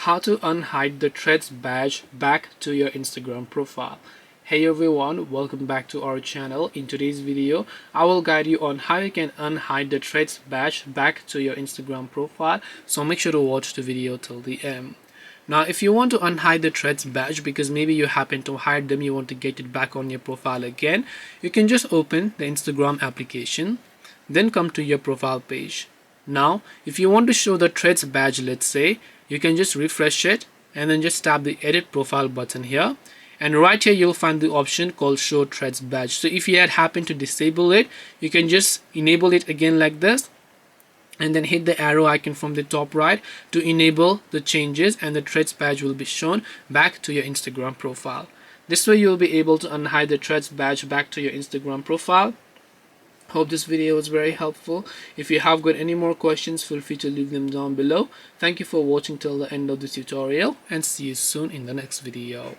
How to unhide the threads badge back to your Instagram profile. Hey everyone, welcome back to our channel. In today's video, I will guide you on how you can unhide the threads badge back to your Instagram profile. So make sure to watch the video till the end. Now, if you want to unhide the threads badge because maybe you happen to hide them, you want to get it back on your profile again, you can just open the Instagram application, then come to your profile page. Now, if you want to show the threads badge, let's say, you can just refresh it and then just tap the edit profile button here, and right here you'll find the option called show threads badge. So if you had happened to disable it, you can just enable it again like this and then hit the arrow icon from the top right to enable the changes, and the threads badge will be shown back to your Instagram profile. This way you'll be able to unhide the threads badge back to your Instagram profile. Hope this video was very helpful. If you have got any more questions, feel free to leave them down below. Thank you for watching till the end of this tutorial, and see you soon in the next video.